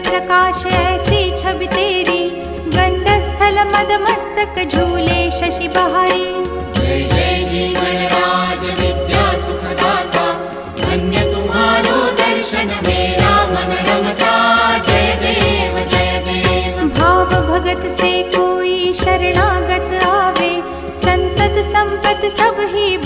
प्रकाश ऐसी छवि तेरी, गंडस्थल मद मस्तक झूले शशि बहारी। जय जय जीवन राज विद्या सुखदाता, धन्य तुम्हारो दर्शन मेरा मन रमता। जय देव जय देव। भाव भगत से कोई शरणागत आवे, संतत संपत सब ही